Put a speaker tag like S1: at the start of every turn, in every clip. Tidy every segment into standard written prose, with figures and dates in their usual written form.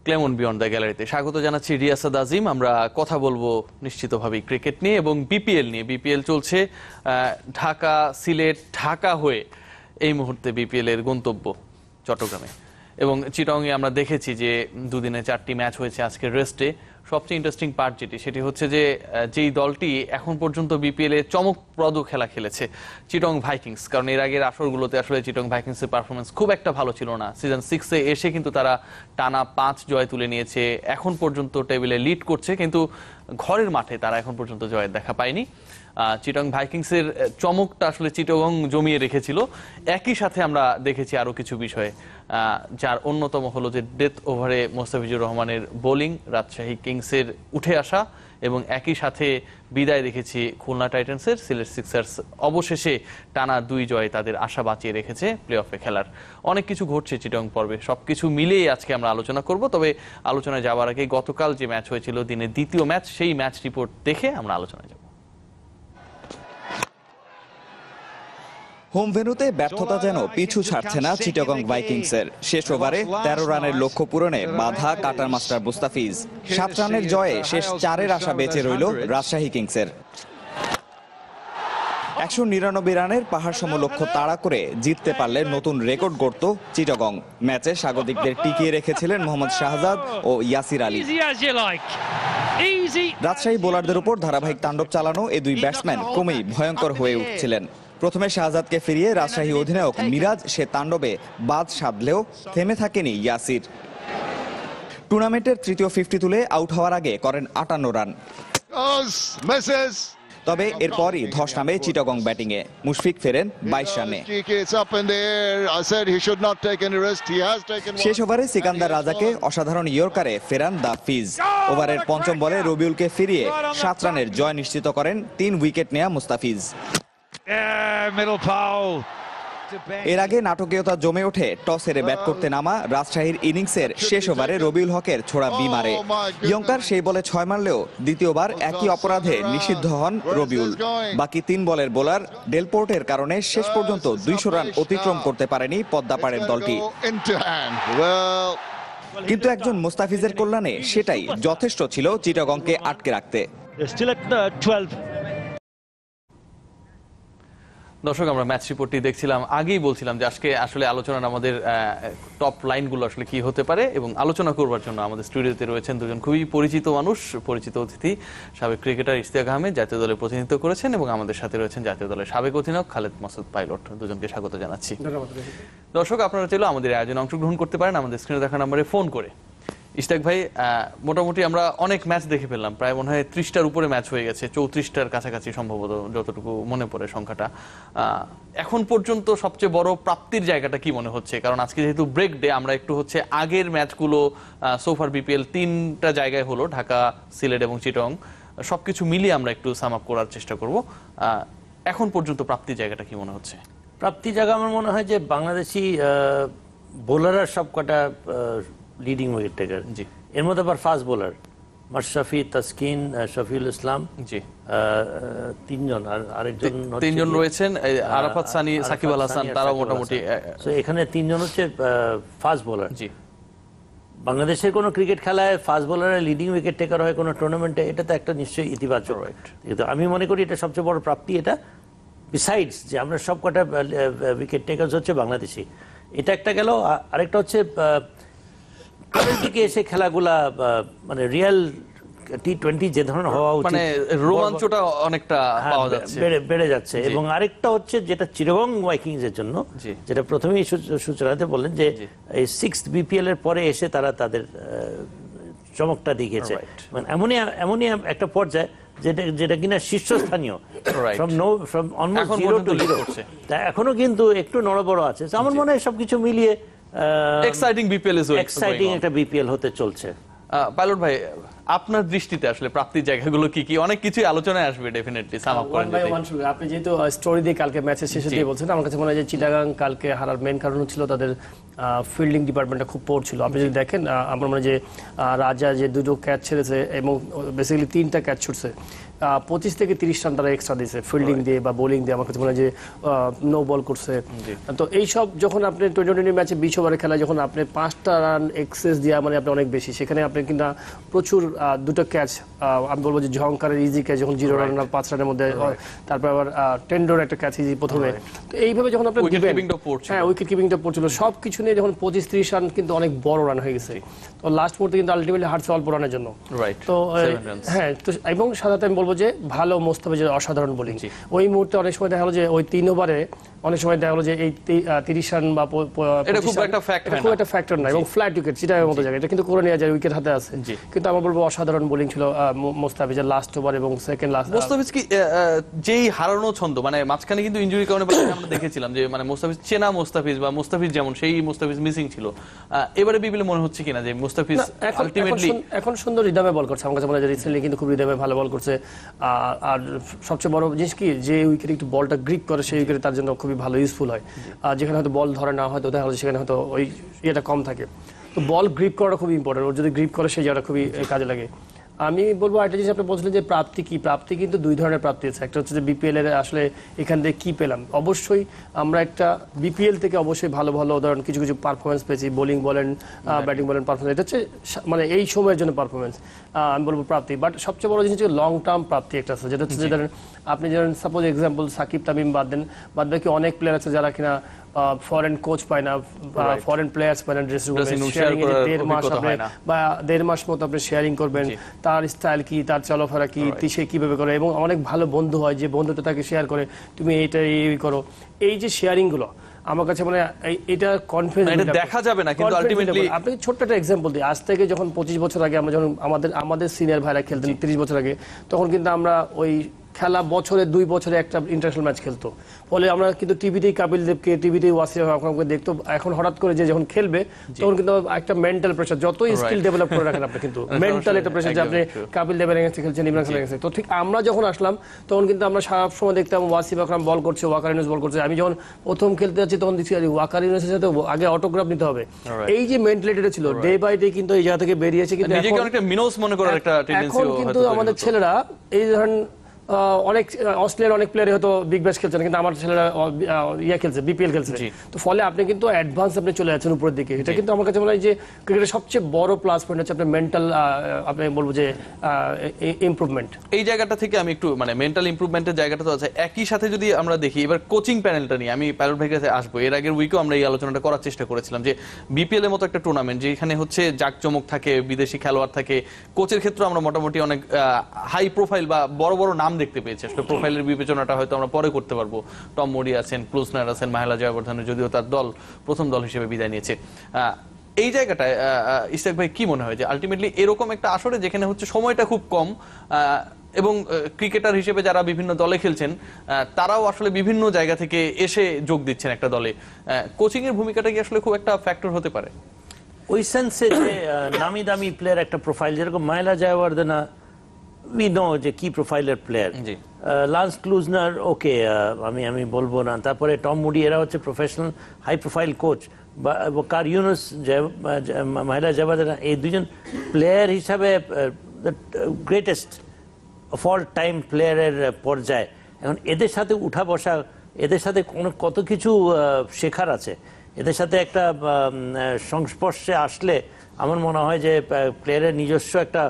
S1: Clemon beyond the গ্যালারিতে স্বাগত জানাচ্ছি রিয়াসাদ আজিম। আমরা কথা বলবো নিশ্চিতভাবেই ক্রিকেট নিয়ে এবং বিপিএল নিয়ে। বিপিএল চলছে ঢাকা, সিলেট, ঢাকা হয়ে এই মুহূর্তে বিপিএল এর গন্তব্য চট্টগ্রামে এবং চিটাগংয়ে আমরা দেখেছি যে দুদিনে 4টি ম্যাচ হয়েছে আজকের রেস্টে। সবচেয়ে ইন্টারেস্টিং পার্ট সেটি হচ্ছে যে যেই দলটি এখন পর্যন্ত বিপিএল এ চমকপ্রদ খেলা খেলেছে চিটাগং ভাইকিংস, কারণ এর আগের আসরগুলোতে আসলে চিটাগং ভাইকিংসের পারফরমেন্স খুব একটা ভালো ছিল না। সিজন 6-এ এসে কিন্তু তারা টানা 5 জয় তুলে নিয়েছে, এখন পর্যন্ত টেবিলে লিড করছে, কিন্তু ঘরের মাঠে তারা এখন পর্যন্ত জয়ের দেখা পায়নি। চিটাগং ভাইকিংসের চমকটা আসলে চিটাগং জমিয়ে রেখেছিল। একই সাথে আমরা দেখেছি আরো কিছু বিষয়ে, যার অন্যতম হলো যে ডেথ ওভারে মোস্তাফিজুর রহমানের বোলিং, রাজশাহী কিংসের উঠে আসা এবং একই সাথে বিদায় দেখেছি খুলনা টাইটান্সের। সিলেট সিক্সার্স অবশেষে টানা 2 জয়ে তাদের আশা বাঁচিয়ে রেখেছে প্লে অফে খেলার। অনেক কিছু ঘটছে চিটাগং পর্বে, সবকিছু মিলিয়ে আজকে আমরা আলোচনা করব। তবে আলোচনায় যাওয়ার আগে গতকাল যে ম্যাচ হয়েছিল, দিনের দ্বিতীয় ম্যাচ, সেই ম্যাচ রিপোর্ট দেখে আমরা আলোচনায় যাব।
S2: হোম ভেন্যুতে ব্যর্থতা যেন পিছু ছাড়ছে না চিটাগং ভাইকিংসের। শেষ ওভারে 13 রানের লক্ষ্য পূরণে বাধা কাটার মাস্টার মুস্তাফিজ। 7 রানের জয়ে শেষ 4-এর আশা বেঁচে রইল রাজশাহী কিংসের। 199 রানের পাহাড় সম লক্ষ্য তাড়া করে জিততে পারলে নতুন রেকর্ড গড়ত চিটাগং। ম্যাচে স্বাগতিকদের টিকিয়ে রেখেছিলেন মোহাম্মদ শাহজাদ ও ইয়াসির আলী। রাজশাহী বোলারদের উপর ধারাবাহিক তাণ্ডব চালানো এই দুই ব্যাটসম্যান ক্রমেই ভয়ঙ্কর হয়ে উঠছিলেন। প্রথমে শাহজাদকে ফিরিয়ে রাজশাহী অধিনায়ক মিরাজ সে তাণ্ডবে বাদ সাধলেও থেমে থাকেনি ইয়াসির। টুর্নামেন্টের তৃতীয় 50 তুলে আউট হওয়ার আগে করেন 58 রান। তবে এরপরই ধস নামে চিটাগং ব্যাটিংয়ে। মুশফিক ফেরেন 22 রানে। শেষ ওভারে সিকান্দার রাজাকে অসাধারণ ইয়র্কারে ফেরান দা ফিজ। ওভারের পঞ্চম বলে রবিউলকে ফিরিয়ে 7 রানের জয় নিশ্চিত করেন 3 উইকেট নেয়া মুস্তাফিজ। এর আগে নাটকীয়তা জমে ওঠে টস হেরে ব্যাট করতে নামা রাজশাহীর ইনিংসের শেষ ওভারে রবিউল হকের ছোড়া বিমারে। ইয়ঙ্কার সেই বলে 6 মারলেও দ্বিতীয়বার একই অপরাধে নিষিদ্ধ হন রবিউল। বাকি 3 বলের বোলার ডেলপোর্টের কারণে শেষ পর্যন্ত 200 রান অতিক্রম করতে পারেনি পদ্মাপাড়ের দলটি। কিন্তু একজন মুস্তাফিজের কল্যাণে সেটাই যথেষ্ট ছিল চিটাগংকে আটকে রাখতে।
S1: দর্শক, আমরা ম্যাচ রিপোর্টটি দেখছিলাম, আগেই বলছিলাম যে আজকে আসলে আলোচনার আমাদের টপ লাইনগুলো আসলে কি হতে পারে, এবং আলোচনা করবার জন্য আমাদের স্টুডিওতে রয়েছেন দুজন খুবই পরিচিত মানুষ, পরিচিত অতিথি। সাবেক ক্রিকেটার ইশতিয়াক আহমেদ, জাতীয় দলে প্রতিনিধিত্ব করেছেন, এবং আমাদের সাথে রয়েছেন জাতীয় দলের সাবেক অধিনায়ক খালেদ মাসুদ পাইলট। দুজনকে স্বাগত জানাচ্ছি। দর্শক, আপনারা চাইলেও আমাদের আয়োজনে অংশগ্রহণ করতে পারেন আমাদের স্ক্রিনে দেখা নম্বরে ফোন করে। ইশতিয়াক ভাই, মোটামুটি আমরা অনেক ম্যাচ দেখে ফেললাম, প্রায় মনে হয় 30টার উপরে ম্যাচ হয়ে গেছে, 34টার কাছাকাছি সম্ভবত, যতটুকু মনে পড়ে সংখ্যাটা। এখন পর্যন্ত সবচেয়ে বড় প্রাপ্তির জায়গাটা কি মনে হচ্ছে? কারণ আজকে যেহেতু ব্রেক ডে, আমরা একটু হচ্ছে আগের ম্যাচগুলো সোফার বিপিএল 3টা জায়গায় হলো, ঢাকা, সিলেট এবং চিটাগং, সবকিছু মিলিয়ে আমরা একটু সাম আপ করার চেষ্টা করব। এখন পর্যন্ত প্রাপ্তির জায়গাটা কি মনে হচ্ছে?
S3: প্রাপ্তির জায়গা আমার মনে হয় যে বাংলাদেশি বোলাররা সবকটা লিডিং উইকেট টেকার। জি, এর মধ্যে আবার ফাস্ট বোলার মাশরাফি, তাসকিন, শফিউল ইসলাম, জি, 3জন, আর আরেকজন
S1: 3জন রয়েছেন, আরাফাত সানি, সাকিব আল হাসান, তারাও মোটামুটি।
S3: এখানে 3জন হচ্ছে ফাস্ট বোলার।
S1: জি,
S3: বাংলাদেশের কোনো ক্রিকেট খেলায় ফাস্ট বোলারের লিডিং উইকেট টেকার হয় কোনো টুর্নামেন্টে, এটা তো একটা নিশ্চয়ই ইতিবাচক। কিন্তু আমি মনে করি এটা সবচেয়ে বড় প্রাপ্তি। এটা বিসাইডস যে আমরা সবকটা উইকেট টেকার হচ্ছে বাংলাদেশি, এটা একটা গেল। আরেকটা হচ্ছে দিকে এসে খেলাগুলা মানে রিয়েল টি20 যে ধরনের হওয়া উচিত,
S1: মানে রোমাঞ্চটা অনেকটা পাওয়া যাচ্ছে,
S3: বেড়ে যাচ্ছে। এবং আরেকটা হচ্ছে যেটা চিটাগং ভাইকিংস এর জন্য, যেটা প্রথমেই সূচনাতে বললেন যে এই 6th বিপিএল এর পরে এসে তারা তাদের চমকটা দেখিয়েছে। মানে এমনই একটা পর্যায়ে যেটা কিনা শীর্ষস্থানীয়, from almost 0 to 0, এখনো কিন্তু একটু নড়বড় আছে। আমার মনে হয় সবকিছু মিলিয়ে
S1: এক্সাইটিং বিপিএল
S3: একটা বিপিএল হতে চলছে।
S1: পাইলট ভাই, আপনার দৃষ্টিতে আসলে প্রাপ্তির জায়গাগুলো কি কি? অনেক কিছুই আলোচনায় আসবে ডেফিনেটলি, সাম আপ করেন।
S4: আপনি যেহেতু স্টোরি দিয়ে কালকে ম্যাচের শেষে দিয়ে বলছেন, আমার কাছে মনে হয় যে চিটাগাং কালকে হারার মেইন কারণ ছিল তাদের ফিল্ডিং ডিপার্টমেন্টটা খুব পোর ছিল। আপনি যদি দেখেন, আমার মনে হয় যে রাজা যে 2টো ক্যাচ ছেড়েছে এবং বেসিক্যালি 3টা ক্যাচ ছুটছে, 25 থেকে 30 রান তারা এক্সট্রা দিয়েছে ফিল্ডিং দিয়ে বা বোলিং দিয়ে। আমার কাছে মনে হয় যে নো বল করছে। তো এইসব যখন আপনি টি20 ম্যাচে 20 ওভারে খেলায় যখন আপনি 5টা রান এক্সেস দেওয়া মানে আপনি অনেক বেশি, সেখানে আপনি কিনা প্রচুর দুটো ক্যাচ, আমি বলবো যে ঝংকারের ইজি ক্যাচ যখন 0 রান 5 রানের মধ্যে, তারপর আবার টেন্ডর একটা ক্যাচ ইজি প্রথমে। তো এইভাবে যখন আপনি
S1: উইকেট
S4: দিবেন,
S1: কিপিংটা পড়ছিল,
S4: হ্যাঁ উইকেট কিপিংটা পড়ছিল, সব কিছু নিয়ে যখন 25-30 রান কিন্তু অনেক বড় রান হয়ে গেছে। তো লাস্ট মুহূর্তে কিন্তু আলটিমেটলি হারছে অল্প রানের জন্য।
S1: রাইট,
S4: তো হ্যাঁ, তো এবং সাধারণত আমি বলবো যে ভালো মোস্তাফিজের অসাধারণ বোলিং। ওই মুহূর্তে অনেক সময় দেখা গেলো যে ওই 3 ওভারে অনেক সময় দেখা গেলো যে এই 30 রান বা
S1: এটা খুব একটা
S4: ফ্যাক্টর না, এবং ফ্ল্যাট উইকেট চিটার মতো জায়গায় এটা কিন্তু করে নেওয়া যায়, উইকেট হাতে আছে। কিন্তু আমি বলবো অসাধারণ বোলিং ছিল মোস্তাফিজের লাস্ট ওভার এবং সেকেন্ড লাস্ট।
S1: মোস্তাফিজ কি যেই হারানো ছন্দ, মানে মাঝখানে কিন্তু ইনজুরি কারণে আমরা দেখেছিলাম যে মানে মোস্তাফিজ চেনা মোস্তাফিজ বা মোস্তাফিজ যেমন সেই মোস্তাফিজ মিসিং ছিল। এবারে বিপিএলে মনে হচ্ছে কিনা যে মোস্তাফিজ আলটিমেটলি
S4: এখন সুন্দর রিদমে বল করছে? আমার কাছে মনে হয় রিসেন্টলি কিন্তু খুব রিদমে ভালো বল করছে। আর সবচেয়ে বড় জিনিস কি, যে উইকেটে একটু বলটা গ্রিপ করে সেই উইকেটে তার জন্য খুবই ভালো ইউজফুল হয়। যেখানে হয়তো বল ধরে না হয়তো দেখা যাচ্ছে সেখানে হয়তো ওই ইয়েটা কম থাকে। তো বল গ্রিপ করাটা খুবই ইম্পর্টেন্ট, ওর যদি গ্রিপ করে সেই জায়গাটা খুবই কাজে লাগে। আমি বলবো একটা জিনিস আপনি বলছিলেন যে প্রাপ্তি কি, প্রাপ্তি কিন্তু দুই ধরনের প্রাপ্তি আছে। একটা হচ্ছে যে বিপিএল এর আসলে এখান থেকে কি পেলাম। অবশ্যই আমরা একটা বিপিএল থেকে অবশ্যই ভালো ভালো উদাহরণ কিছু কিছু পারফরমেন্স পেয়েছি, বোলিং বলেন ব্যাটিং বলেন পারফরমেন্স, এটা হচ্ছে মানে এই সময়ের জন্য পারফরমেন্স আমি বলবো প্রাপ্তি। বাট সবচেয়ে বড় জিনিস হচ্ছে লং টার্ম প্রাপ্তি একটা আছে, যেটা হচ্ছে যে ধরেন আপনি যেমন সাপোজ এক্সাম্পল সাকিব তামিম বাদ দেন, বাদ বাকি অনেক প্লেয়ার আছে যারা কিনা ফরেন কোচ পায় না, ফরেন প্লেয়ার্স পায় না ড্রেসিং রুমে, শেয়ারিং এ 1.5 মাস আপনি বা 1.5 মাস মতো আপনি শেয়ারিং করবেন, তার স্টাইল কি, তার চলাফেরা কি, সে কিভাবে করে, এবং অনেক ভালো বন্ধু হয় যে বন্ধুটা তাকে শেয়ার করে তুমি এইটা এই করো। এই যে শেয়ারিং গুলো আমার কাছে মানে এটা কনফিডেন্স
S1: দেখা যাবে না, কিন্তু আলটিমেটলি
S4: আপনি ছোট্ট একটা এক্সাম্পল দিই। আজ থেকে যখন 25 বছর আগে আমরা যখন আমাদের সিনিয়র ভাইরা খেলতেন 30 বছর আগে, তখন কিন্তু আমরা ওই খেলা বছরে 2 বছরে একটা ইন্টারন্যাশনাল ম্যাচ খেলতো। ফলে আমরা কিন্তু টিভিতেই কপিল দেবকে, টিভিতেই ওয়াসিম আকরামকে দেখতো। এখন হঠাৎ করে যে যখন খেলবে তখন কিন্তু একটা মেন্টাল প্রেশার, যতই স্কিল ডেভেলপ করে রাখেন আপনি কিন্তু মেন্টাল একটা প্রেশার যে আপনি কপিল দেবের এগেইনস্টে খেলছেন, ইমরান খানের এগেইনস্টে। তো ঠিক আমরা যখন আসলাম তখন কিন্তু আমরা সারা সময় দেখতাম ওয়াসিম আকরাম বল করছে, ওয়াকার ইউনুস বল করছে। আমি যখন প্রথম খেলতে যাচ্ছি তখন দেখছি ওয়াকার ইউনুসের সাথে আগে অটোগ্রাফ নিতে হবে। এই যে মেন্টালিটিটা ছিল ডে বাই ডে কিন্তু এই জায়গা থেকে বেরিয়েছে। কিন্তু
S1: নিজেকে অনেকটা মিনোস মনে করার একটা টেন্ডেন্সি
S4: এখন কিন্তু আমাদের ছেলেরা এই ধরেন অনেক অস্ট্রেলিয়ার অনেক প্লেয়ার হয়তো বিগ ব্যাশ খেলছেন, কিন্তু আমার ছেলেরা ইয়া খেলছে, বিপিএল খেলছে। তো ফলে আপনি কিন্তু অ্যাডভান্স আপনি চলে যাচ্ছেন উপরের দিকে। এটা কিন্তু আমার কাছে মনে হয় যে ক্রিকেটের সবচেয়ে বড় প্লাস পয়েন্ট হচ্ছে আপনার মেন্টাল, আপনি বলবো যে ইমপ্রুভমেন্ট।
S1: এই জায়গাটা থেকে আমি একটু মানে মেন্টাল ইমপ্রুভমেন্টের জায়গাটা তো আছে। একই সাথে যদি আমরা দেখি এবার কোচিং প্যানেলটা নিয়ে, আমি পাইলট ভাইয়ের কাছে আসবো। এর আগের উইকেও আমরা এই আলোচনাটা করার চেষ্টা করেছিলাম যে বিপিএল এর মতো একটা টুর্নামেন্ট যেখানে হচ্ছে জাকজমক থাকে, বিদেশি খেলোয়াড় থাকে, কোচের ক্ষেত্রে আমরা মোটামুটি অনেক হাই প্রোফাইল বা বড় বড় নাম দেখতে পেয়েছি। আসলে প্রোফাইলের বিবেচনাটা হয়তো আমরা পরে করতে পারবো। টম মোডি আছেন, ক্লুসনার আছেন, মাহেলা জয়াবর্ধনের যদিও তার দল প্রথম দল হিসেবে বিদায় নিয়েছে। এই জায়গাটায় ইশতিয়াক ভাই কি মনে হয় যে আলটিমেটলি এরকম একটা আসরে যেখানে হচ্ছে সময়টা খুব কম এবং ক্রিকেটার হিসেবে যারা বিভিন্ন দলে খেলছেন তারাও আসলে বিভিন্ন জায়গা থেকে এসে যোগ দিচ্ছেন একটা দলে, কোচিং এর ভূমিকাটা কি আসলে খুব একটা ফ্যাক্টর হতে পারে?
S3: ওই সেন্সে যে নামি দামি প্লেয়ার একটা প্রোফাইল, যেরকম মাহেলা জয়াবর্ধনা উই নো যে কি প্রোফাইলের প্লেয়ার, লান্স ক্লুজনার ওকে আমি বলবো না, তারপরে টম মুডি, এরা হচ্ছে প্রফেশনাল হাই প্রোফাইল কোচ, বা কার ইউনুস, মাহেলা জয়াবর্ধনা, এই দুজন প্লেয়ার হিসাবে গ্রেটেস্ট অফ অল টাইম প্লেয়ারের পর্যায়ে। এখন এদের সাথে উঠা বসা, এদের সাথে কত কিছু শেখার আছে, এদের সাথে একটা সংস্পর্শে আসলে আমার মনে হয় যে প্লেয়ারের নিজস্ব একটা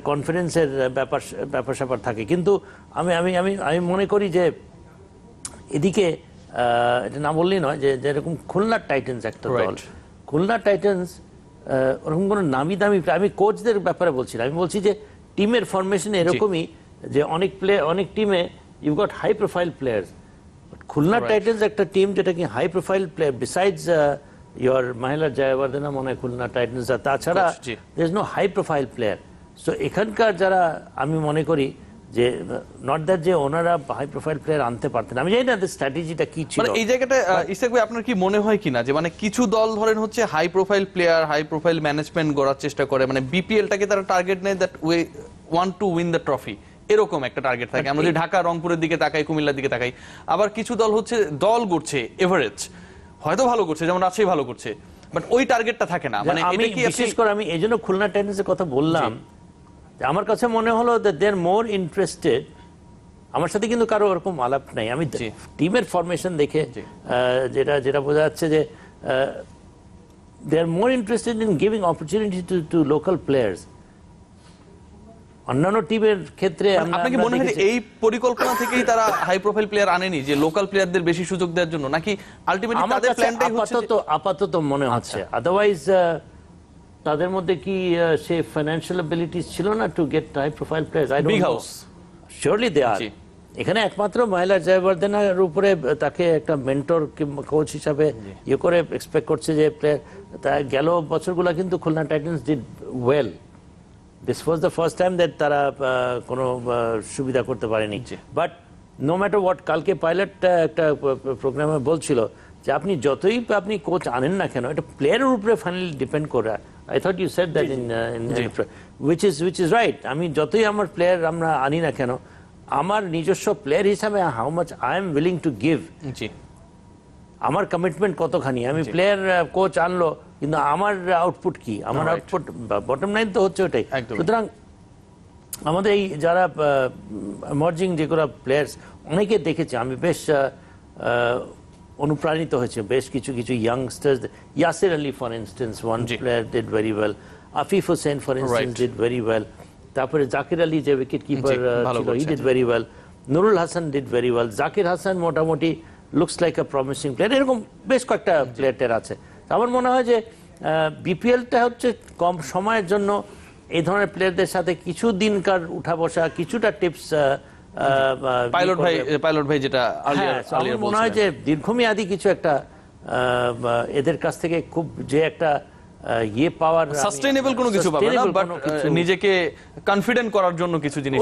S3: কনফিডেন্সের ব্যাপার স্যাপার থাকে। কিন্তু আমি মনে করি যে এদিকে এটা না বললেই নয় যে যেরকম খুলনার টাইটান্স একটা দল, খুলনা টাইটান্স ওরকম কোনো নামি দামি, আমি কোচদের ব্যাপারে বলছি না, আমি বলছি যে টিমের ফরমেশন এরকমই যে অনেক টিমে you got high profile players. Khulna Titans একটা টিম যেটা কি high profile player besides your Mahela Jayawardene মনে হয় খুলনা টাইটান্স, তাছাড়া there is no high profile player. So এখানকার যারা, আমি মনে করি যে নট দ্যাট যে ওনারা হাই প্রোফাইল প্লেয়ার আনতে পারতেন, আমি জানি না স্ট্র্যাটেজিটা কি ছিল।
S1: এই জায়গাটা ইশতিয়াক ভাই আপনার কি মনে হয় কিনা যে মানে কিছু দল ধরেন হচ্ছে high profile player, high profile management গড়ার চেষ্টা করে, মানে বিপিএলটাকে তারা টার্গেট নেয় that we want to win the trophy, এরকম একটা টার্গেট থাকে। আমরা যদি ঢাকা রংপুরের দিকে তাকাই, কুমিল্লার দিকে তাকাই, আবার কিছু দল হচ্ছে দল গড়ছে এভারেজ, হয়তো ভালো করছে, যেমন রাজশাহী ভালো করছে, বাট ওই টার্গেটটা থাকে না। মানে
S3: আমি বিশেষ করে আমি এইজন্য খুলনা টাইটান্সের কথা বললাম, আমার কাছে মনে হলো that they are more interested, আমার সাথে কিন্তু কারো ওরকম আলাপ নাই, আমি টিমের ফরমেশন দেখে যেটা বোঝা যাচ্ছে যে they are more interested in giving opportunity to local players. অন্যান্য টিমের ক্ষেত্রে
S1: আপনার কি মনে হয় যে এই পরিকল্পনা থেকেই তারা হাই প্রোফাইল প্লেয়ার আনেনি, যে লোকাল প্লেয়ারদের বেশি সুযোগ দেওয়ার জন্য, নাকি আলটিমেটলি তাদের প্ল্যানটাই হচ্ছে
S3: আপাতত মনে হচ্ছে, আদারওয়াইজ তাদের মধ্যে কি সে ফাইন্যান্সিয়াল অ্যাবিলিটিস ছিল না to get high profile players? I don't know, surely they are. এখানে একমাত্র মহিলা জয়বর্ধনের উপরে তাকে একটা মেন্টর কোচ হিসাবে ইয়ে করে এক্সপেক্ট করছে যে প্লেয়ার, তা গেল বছরগুলো কিন্তু Khulna Titans did well, this was the first time that তারা কোনো সুবিধা করতে পারেনি। বাট নো ম্যাটার হোয়াট, কালকে পাইলট একটা প্রোগ্রামে বলছিল যে আপনি যতই আপনি কোচ আনেন না কেন, এটা প্লেয়ারের উপরে ফাইনালি ডিপেন্ড করে। I thought you said that which is right. আমি যতই আমার প্লেয়ার আমরা আনি না কেন, আমার নিজস্ব প্লেয়ার হিসাবে how much I am willing to give, আমার কমিটমেন্ট কতখানি, আমি প্লেয়ার কোচ আনলো কিন্তু আমার আউটপুট কি, আমার আউটপুট বটম লাইন তো হচ্ছে ওটাই। সুতরাং আমাদের এই যারা এমার্জিং যেগুলো প্লেয়ার্স অনেকে দেখেছে, আমি বেশ অনুপ্রাণিত হয়েছে, বেশ কিছু youngsters, Yasir Ali for instance one player did very well, Afif Hossain for instance did very well, তারপরে জাকির আলী যে উইকেট কিপার ছিল he did very well, Nurul Hasan did very well, Zakir Hasan মোটামুটি looks like a promising player, এরকম বেশ কয়েকটা প্লেয়ার আছে। আমার মনে হয় যে বিপিএলটা হচ্ছে কম সময়ের জন্য এই ধরনের প্লেয়ারদের সাথে কিছু দিনকার উঠা বসা, কিছুটা টিপস
S1: পাইলট ভাই যেটা
S3: আমার মনে হয় যে দীর্ঘমেয়াদী কিছু একটা এদের কাছ থেকে খুব যে একটা ইয়ে পাওয়ার,
S1: সাস্টেইনেবল কোনো কিছু পাবে না, বাট নিজেকে কনফিডেন্ট করার জন্য কিছু জিনিস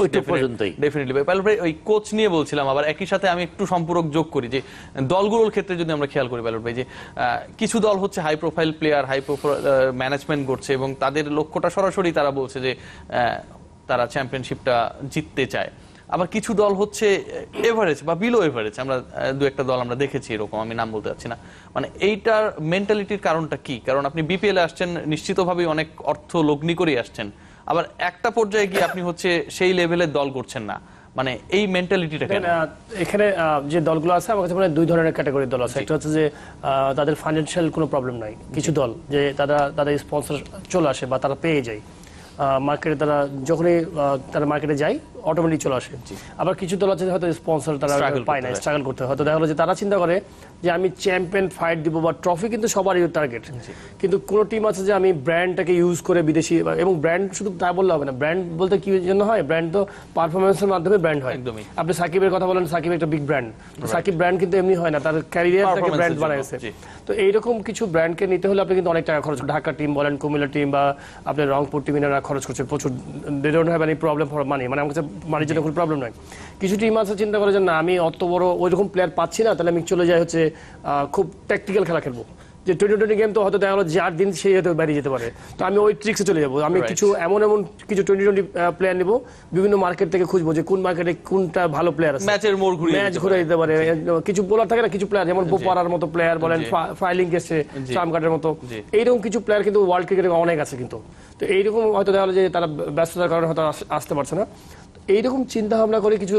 S1: ডেফিনেটলি। পাইলট ভাই, ওই কোচ নিয়ে বলছিলাম, আবার একই সাথে আমি একটু সম্পূরক যোগ করি যে দলগুলোর ক্ষেত্রে যদি আমরা খেয়াল করি পাইলট ভাই, যে কিছু দল হচ্ছে high profile player, high profile management করছে এবং তাদের লক্ষ্যটা সরাসরি তারা বলছে যে তারা চ্যাম্পিয়নশিপটা জিততে চায়। আবার কিছু দল হচ্ছে এভারেজ বা বিলো এভারেজ, আমরা দু একটা দল আমরা দেখেছি এরকম, আমি নাম বলতে চাচ্ছি না। মানে এইটার মেন্টালিটির কারণটা কি? কারণ আপনি বিপিএল এ আসছেন, নিশ্চিতভাবেই অনেক অর্থ লগ্নি করে আসছেন, আবার একটা পর্যায়ে গিয়ে আপনি হচ্ছে সেই লেভেলের দল করছেন না, মানে এই মেন্টালিটিটা কেন?
S4: এখানে যে দলগুলো আছে আমার কাছে মনে হয় দুই ধরনের ক্যাটাগরির দল আছে। একটা হচ্ছে যে তাদের ফাইন্যান্সিয়াল কোনো প্রবলেম নাই, কিছু দল যে তাদের স্পন্সর চলে আসে বা তারা পেয়ে যায় মার্কেটে, তারা যখনই তারা মার্কেটে যায় অটোমেটিক চলে আসে। আবার কিছু দল আছে হয়তো স্পন্সর তারা পায় না, স্ট্রাগল করতে হয়, হয়তো দেখা গেলো যে তারা চিন্তা করে যে আমি চ্যাম্পিয়ন ফাইট দিব বা ট্রফি কিন্তু সবারই টার্গেট, কিন্তু কোনো টিম আছে যে আমি ব্র্যান্ডটাকে ইউজ করে বিদেশি, এবং ব্র্যান্ড শুধু তা বললে হবে না, ব্র্যান্ড বলতে কি জন্য হয়, ব্র্যান্ড তো পারফরমেন্সের মাধ্যমে ব্র্যান্ড হয়। আপনি সাকিবের কথা বলেন, সাকিব একটা বিগ ব্র্যান্ড, সাকিব ব্র্যান্ড কিন্তু এমনি হয় না, তার ক্যারিয়ারটাকে ব্র্যান্ড বানাইছে। তো এইরকম কিছু ব্র্যান্ডকে নিতে হলে আপনি কিন্তু অনেক টাকা খরচ, ঢাকা টিম বলেন, কুমিল্লা টিম বা আপনার রংপুর টিম, এরা খরচ করছে প্রচুর, they don't have any problem for money, মানে আমার কাছে মানির জন্য কোনো প্রবলেম নয়। কিছু টিম আছে চিন্তা করে যে না আমি অত বড় ওইরকম প্লেয়ার পাচ্ছি না, তাহলে আমি চলে যাই হচ্ছে খুব ট্যাকটিক্যাল খেলা খেলবো, যে 2020 গেম তো হয়তো দেখা গেলো যে 8 দিন সেই হয়তো বেরিয়ে যেতে পারে, তো আমি ওই ট্রিক্সে চলে যাবো, আমি কিছু এমন কিছু 2020 প্লেয়ার নেবো, বিভিন্ন মার্কেট থেকে খুঁজবো যে কোন মার্কেটে কোনটা ভালো প্লেয়ার আছে, ম্যাচ ঘুরে দিতে পারে। কিছু বোলার থাকে না, কিছু প্লেয়ার যেমন বোপারার মতো প্লেয়ার বলেন, ফাইলিং এসছে, ট্রামকার্ডের মতো, এইরকম কিছু প্লেয়ার কিন্তু ওয়ার্ল্ড ক্রিকেটে অনেক আছে কিন্তু। তো এইরকম হয়তো দেখা গেলো যে তারা ব্যস্ততার কারণে হয়তো আসতে পারছে না, এইরকম চিন্তা ভাবনা করে কিছু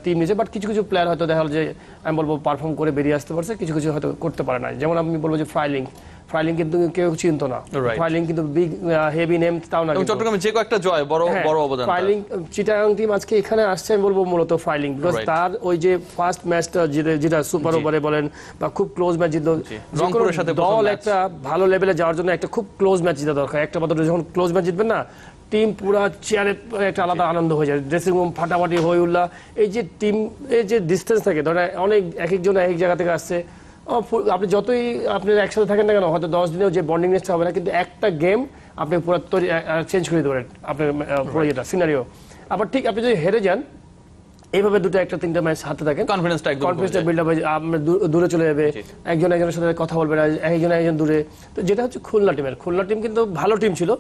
S4: টিম নিয়েছে। বাট কিছু কিছু প্লেয়ার হয়তো দেখা গেল যে আমি বলবো পারফর্ম করে বেরিয়ে আসতে পারছে, কিছু কিছু হয়তো করতে পারে না। যেমন আমি বলবো যে ফাইলিং কিন্তু কেউ চিনতো না, ফাইলিং কিন্তু বিগ হেভি নেম তাও না,
S1: চট্টগ্রামে যে কয়েকটা জয় বড় অবদান।
S4: ফাইলিং চিটাগাং টিম আজকে এখানে আসছে আমি বলবো মূলত ফাইলিং, বিকজ তার ওই যে ফার্স্ট ম্যাচটা যেটা সুপার ওভারে বলেন বা খুব ক্লোজ ম্যাচ জিতলো, দল একটা ভালো লেভেলে যাওয়ার জন্য একটা খুব ক্লোজ ম্যাচ জিতা দরকার। একটা মাত্র যখন ক্লোজ ম্যাচ জিতবেন না, টিম পুরা চেয়ারে একটা আলাদা আনন্দ হয়ে যায়, ড্রেসিং রুম ফাটাফাটি হয়ে উল্লাহ। এই যে টিম এই যে ডিস্টেন্স থাকে, ধরেন অনেক এক একজন এক জায়গা থেকে আসছে, আপনি যতই আপনি একসাথে থাকেন না কেন, হয়তো 10 দিনেও যে বন্ডিংনেসটা হবে না, কিন্তু একটা গেম আপনি পুরো চেঞ্জ করে দিতে পারেন আপনার পুরো যেটা সিনারিও। আবার ঠিক আপনি যদি হেরে যান, এইভাবে দুটো একটা তিনটা ম্যাচ হাতে থাকেন, কনফিডেন্সটা বিল্ড আপ হয়ে দূরে চলে যাবে, একজন একজনের সাথে কথা বলবে না, একজন দূরে। তো যেটা হচ্ছে খুলনা টিমের, খুলনা টিম কিন্তু ভালো টিম ছিল,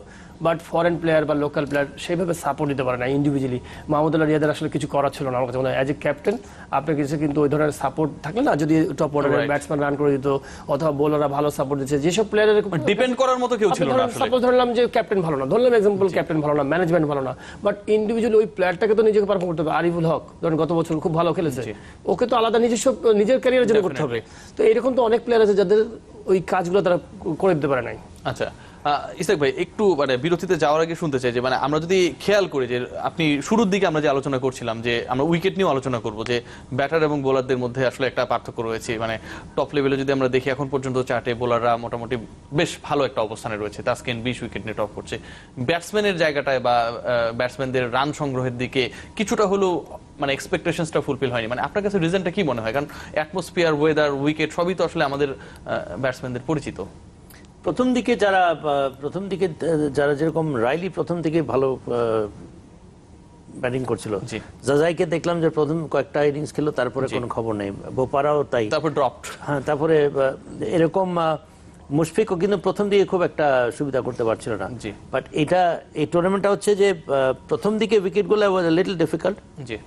S4: বাট ফরেন প্লেয়ার বা লোকাল প্লেয়ার সেইভাবে সাপোর্ট দিতে পারে না ইন্ডিভিজুয়ালি। মাহমুদুল্লাহ রিয়াদের আসলে কিছু করার ছিল না আমার কাছে মনে হয়। অ্যাজ এ ক্যাপ্টেন আপনার কাছে কিন্তু ওই ধরনের সাপোর্ট থাকলে না, যদি টপ অর্ডারের ব্যাটসম্যান রান করে দিত অথবা বোলাররা ভালো সাপোর্ট দিচ্ছে, যেসব প্লেয়ারের
S1: ডিপেন্ড করার মতো কেউ ছিল না আসলে।
S4: সাপোজ ধরলাম যে ক্যাপ্টেন ভালো না, ধরলাম এক্সাম্পল ক্যাপ্টেন ভালো না, ম্যানেজমেন্ট ভালো না, বাট ইন্ডিভিজুয়ালি ওই প্লেয়ারটাকে তো নিজেকে পারফর্ম করতে হবে। আরিফুল হক ধরেন গত বছর খুব ভালো খেলেছে, ওকে তো আলাদা নিজের ক্যারিয়ারের জন্য করতে হবে। তো এরকম তো অনেক প্লেয়ার আছে যাদের ওই কাজগুলো তারা করে দিতে পারে নাই।
S1: আচ্ছা ইসহাক ভাই, একটু মানে বিরতিতে যাওয়ার আগে শুনতে চাই যে মানে আমরা যদি খেয়াল করি যে আপনি শুরুর দিকে আমরা যে আলোচনা করছিলাম যে আমরা উইকেট নিয়েও আলোচনা করব, যে ব্যাটার এবং বোলারদের মধ্যে আসলে একটা পার্থক্য রয়েছে। মানে টপ লেভেলে যদি আমরা দেখি এখন পর্যন্ত চার্টে বোলাররা মোটামুটি বেশ ভালো একটা অবস্থানে রয়েছে, তাসকিন 20 উইকেট নিয়ে টপ করছে। ব্যাটসম্যানের জায়গাটায় বা ব্যাটসম্যানদের রান সংগ্রহের দিকে কিছুটা হলেও মানে এক্সপেকটেশনসটা ফুলফিল হয়নি। মানে আপনার কাছে রিজনটা কি মনে হয়? কারণ অ্যাটমসফিয়ার, ওয়েদার, উইকেট সবই তো আসলে আমাদের ব্যাটসম্যানদের পরিচিত।
S3: প্রথম দিকে যারা যেরকম রাইলি প্রথম দিকে ভালো ব্যাটিং করছিল, জাজাইকে দেখলাম যে প্রথম কয়েকটা ইনিংস খেলো, তারপরে কোনো খবর নেই। বোপারাও তাই,
S1: তারপর ড্রপড।
S3: হ্যাঁ, তারপরে এরকম মুশফিকও কিন্তু প্রথম দিকে খুব একটা সুবিধা করতে পারছিল না। বাট এই টুর্নামেন্টটা হচ্ছে যে প্রথম দিকে উইকেটগুলো ওয়াজ আ লিটল ডিফিকাল্ট।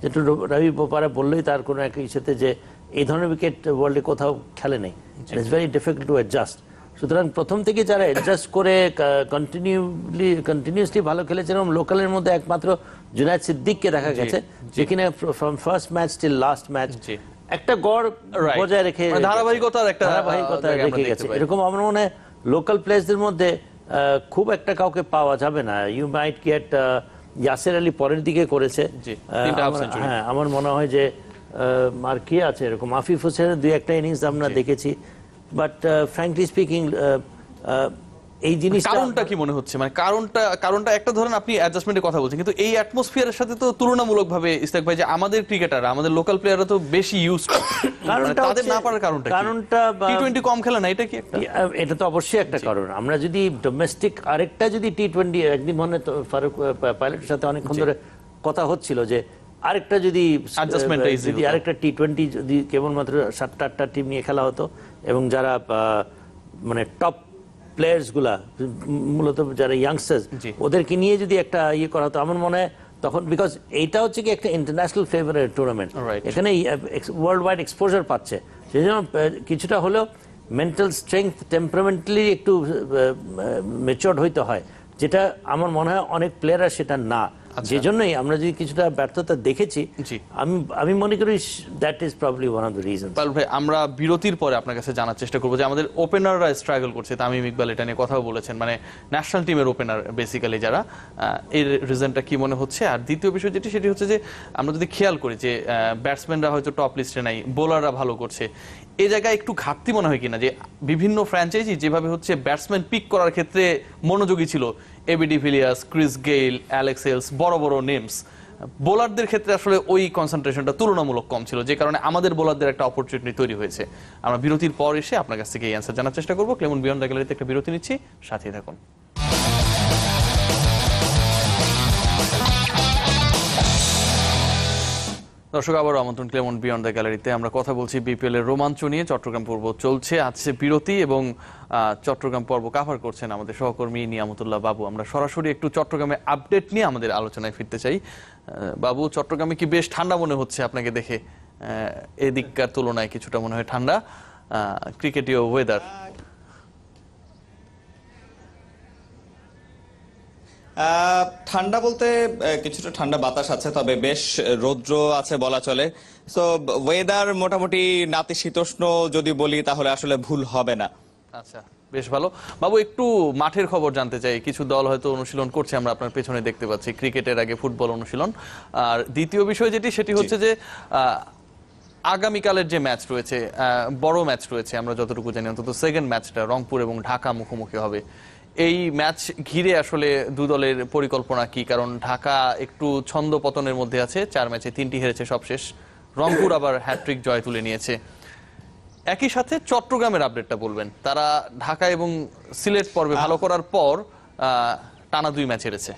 S3: যেটা রবি বোপারা বললেই তার কোনো এক ইস্যুতে যে এই ধরনের উইকেট ওয়ার্ল্ডে কোথাও খেলে নেই, it's very difficult to adjust. সুতরাং প্রথম থেকে যারা অ্যাডজাস্ট করে কন্টিনিউসলি ভালো খেলেছেন, এবং লোকালের মধ্যে একমাত্র জুনায়েদ সিদ্দিককে দেখা গেছে যেখানে from first match till last match একটা গড় বজায় রেখে
S1: ধারাবাহিকতা
S3: রেখে গেছে। এরকম আমার মনে হয় লোকাল প্লেয়ারদের মধ্যে খুব একটা কাউকে পাওয়া যাবে না। You might get Yasir Ali পরের দিকে করেছে, হ্যাঁ, আমার মনে হয় যে আর কি আছে এরকম আফিফ হোসেনের 2-1টা ইনিংস আমরা দেখেছি। বাট ফ্র্যাঙ্কলি স্পিকিং এই জিনিসটা
S1: কারণটা কি মনে হচ্ছে? মানে কারণটা একটা ধরেন আপনি অ্যাডজাস্টমেন্টের কথা বলছেন, কিন্তু এই অ্যাটমসফিয়ারের সাথে তো তুলনামূলকভাবে ইসহাক ভাই যে আমাদের ক্রিকেটাররা, আমাদের লোকাল প্লেয়াররা তো বেশি ইউজ করে, তাদের না পারার কারণটা টি-20 কম খেলে না, এটা কি একটা?
S3: এটা তো অবশ্যই একটা কারণ। আমরা যদি ডোমেস্টিক আরেকটা যদি টি-20, একদিন মনে ফারুক পাইলটের সাথে অনেকক্ষণ ধরে কথা হচ্ছিল যে আরেকটা যদি আরেকটা টি-20 যদি কেবলমাত্র 7-8টা টিম নিয়ে খেলা হতো, এবং যারা মানে টপ প্লেয়ার্স গুলা মূলত যারা ইয়াংস্টার্স ওদেরকে নিয়ে যদি একটা ইয়ে করা হতো, আমার মনে হয় তখন, বিকজ এইটা হচ্ছে কি একটা ইন্টারন্যাশনাল ফেভারেট টুর্নামেন্ট, এখানে ওয়ার্ল্ড ওয়াইড এক্সপোজার পাচ্ছে, সেই জন্য কিছুটা হলেও মেন্টাল স্ট্রেংথ, টেম্পারামেন্টালি একটু ম্যাচিউরড হইতে হয়, যেটা আমার মনে হয় অনেক প্লেয়াররা সেটা না। যে জন্যই আমরা যদি কিছুটা ব্যর্থতা দেখেছি, আমি মনে করি that is probably one of the reasons.
S1: Parul ভাই, আমরা বিরতির পরে আপনার কাছে জানার চেষ্টা করবো যে আমাদের ওপেনাররা স্ট্রাগল করছে, তামিম ইকবাল এটা নিয়ে কথাও বলেছেন, মানে ন্যাশনাল টিমের ওপেনার বেসিক্যালি যারা, এর রিজনটা কি মনে হচ্ছে। আর দ্বিতীয় বিষয় সেটি হচ্ছে যে আমরা যদি খেয়াল করি যে ব্যাটসম্যানরা হয়তো টপ লিস্টে নাই, বোলাররা ভালো করছে, এই জায়গায় একটু ঘাটতি মনে হয় কিনা যে বিভিন্ন ফ্র্যাঞ্চাইজি যেভাবে হচ্ছে ব্যাটসম্যান পিক করার ক্ষেত্রে মনোযোগী ছিল, AB de Villiers, Chris Gayle, Alex Hales, বড় বড় নেমস, বোলারদের ক্ষেত্রে আসলে ওই কনসেন্ট্রেশনটা তুলনামূলক কম ছিল, যে কারণে আমাদের বোলারদের একটা অপরচুনিটি তৈরি হয়েছে। আমরা বিরতির পর এসে আপনার কাছ থেকে এই অ্যান্সার জানার চেষ্টা করবো। ক্লেমন বিয়ন্ড দ্য গ্যালারিতে একটা বিরতি নিচ্ছি, সাথেই থাকুন। দর্শক, আবারও আমন্ত্রণ ক্লেমন বিয়ন্ড দ্য গ্যালারিতে। আমরা কথা বলছি বিপিএল এর রোমাঞ্চ নিয়ে। চট্টগ্রাম পর্ব চলছে, আছে বিরতি, এবং চট্টগ্রাম পর্ব কাভার করছেন আমাদের সহকর্মী নিয়ামতুল্লাহ বাবু। আমরা সরাসরি একটু চট্টগ্রামে আপডেট নিয়ে আমাদের আলোচনায় ফিরতে চাই। বাবু, চট্টগ্রামে কি বেশ ঠান্ডা মনে হচ্ছে আপনাকে দেখে? এদিককার তুলনায় কিছুটা মনে হয় ঠান্ডা, ক্রিকেটীয় ওয়েদার।
S2: ঠান্ডা বলতে কিছুটা ঠান্ডা বাতাস আছে, তবে বেশ রৌদ্র আছে বলা চলে। সো ওয়েদার মোটামুটি নাতিশীতোষ্ণ যদি বলি তাহলে আসলে ভুল হবে না।
S1: আচ্ছা, বেশ ভালো। বাবু, একটু মাঠের খবর জানতে চাই। কিছু দল হয়তো অনুশীলন করছে, আমরা আপনার পেছনে দেখতে পাচ্ছি, ক্রিকেটের আগে ফুটবল অনুশীলন। আর দ্বিতীয় বিষয় সেটি হচ্ছে যে আগামীকালের যে ম্যাচ রয়েছে, বড় ম্যাচ রয়েছে, আমরা যতটুকু জানি অন্তত সেকেন্ড ম্যাচটা রংপুর এবং ঢাকা মুখোমুখি হবে। এই ম্যাচ ঘিরে আসলে দু দলের পরিকল্পনা কি? কারণ ঢাকা একটু ছন্দ পতনের মধ্যে আছে, 4 ম্যাচে 3টি হেরেছে সবশেষ। রংপুর আবার হ্যাট্রিক জয় তুলে নিয়েছে। একই সাথে চট্টগ্রামের আপডেটটা বলবেন। তারা ঢাকা এবং সিলেট পর্বে ভালো করার পর টানা 2 ম্যাচ হেরেছে।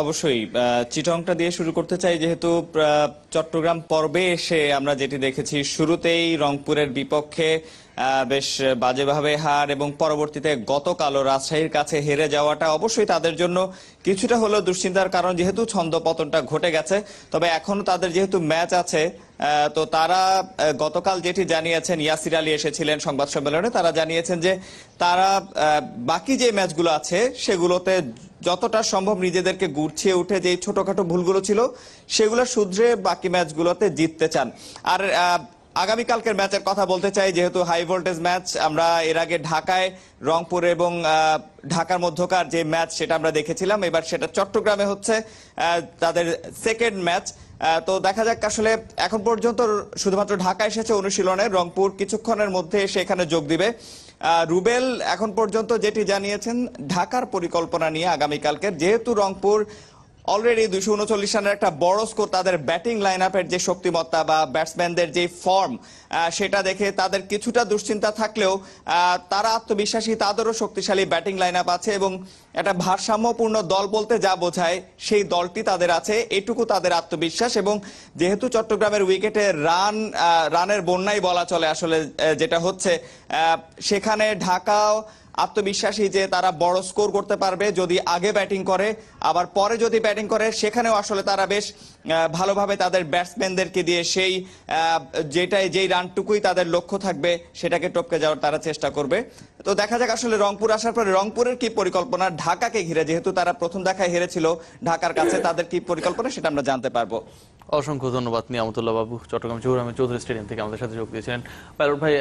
S2: অবশ্যই চিটংটা দিয়ে শুরু করতে চাই, যেহেতু চট্টগ্রাম পর্বে এসে আমরা যেটি দেখেছি শুরুতেই রংপুরের বিপক্ষে বেশ বাজেভাবে হার এবং পরবর্তীতে গতকালও রাজশাহীর কাছে হেরে যাওয়াটা অবশ্যই তাদের জন্য কিছুটা হলেও দুশ্চিন্তার কারণ, যেহেতু ছন্দপতনটা ঘটে গেছে। তবে এখনো তাদের যেহেতু ম্যাচ আছে, তো তারা গতকাল যেটি জানিয়েছেন, ইয়াসির আলী এসেছিলেন সংবাদ সম্মেলনে, তারা জানিয়েছেন যে তারা বাকি যে ম্যাচগুলো আছে সেগুলোতে যতটা সম্ভব নিজেদেরকে গুছিয়ে উঠে যে ছোটখাটো ভুলগুলো ছিল সেগুলো শুধরে বাকি ম্যাচগুলোতে জিততে চান। আর আগামীকালকের ম্যাচের কথা বলতে চাই, যেহেতু হাই ভোল্টেজ ম্যাচ। আমরা এর আগে ঢাকায় রংপুর এবং ঢাকার মধ্যকার যে ম্যাচ সেটা আমরা দেখেছিলাম, এবার সেটা চট্টগ্রামে হচ্ছে তাদের সেকেন্ড ম্যাচ। তো দেখা যাক, আসলে এখন পর্যন্ত শুধুমাত্র ঢাকা এসেছে অনুশীলনে, রংপুর কিছুক্ষণের মধ্যে এসে এখানে যোগ দিবে। রুবেল এখন পর্যন্ত যেটি জানিয়েছেন ঢাকার পরিকল্পনা নিয়ে আগামীকালকে, যেহেতু রংপুর অলরেডি 239 রানের একটা বড় স্কোর, তাদের ব্যাটিং লাইন আপের যে শক্তিমত্তা বা ব্যাটসম্যানদের যে ফর্ম সেটা দেখে তাদের কিছুটা দুশ্চিন্তা থাকলেও তারা আত্মবিশ্বাসী, তাদেরও শক্তিশালী ব্যাটিং লাইন আপ আছে এবং একটা ভারসাম্যপূর্ণ দল বলতে যা বোঝায় সেই দলটি তাদের আছে, এটুকু তাদের আত্মবিশ্বাস। এবং যেহেতু চট্টগ্রামের উইকেটে রানের বন্যাই বলা চলে আসলে যেটা হচ্ছে, সেখানে ঢাকাও আত্মবিশ্বাসী যে তারা বড় স্কোর করতে পারবে যদি আগে ব্যাটিং করে, আবার পরে যদি ব্যাটিং করে সেখানেও আসলে তারা বেশ ভালোভাবে তাদের ব্যাটসম্যানদেরকে দিয়ে সেই যেই রানটুকুই তাদের লক্ষ্য থাকবে সেটাকে টপকে যাওয়ার তারা চেষ্টা করবে। তো দেখা যাক আসলে রংপুর আসার পরে রংপুরের কি পরিকল্পনা ঢাকাকে ঘিরে, যেহেতু তারা প্রথম দেখায় হেরেছিল ঢাকার কাছে, তাদের কি পরিকল্পনা সেটা আমরা জানতে পারবো।
S1: অসংখ্য ধন্যবাদ নিয়ামতুল্লাহ বাবু, চট্টগ্রাম জহুর আহমেদ চৌধুরী স্টেডিয়াম থেকে আমাদের সাথে যোগ দিয়েছিলেন। পাইলট ভাই,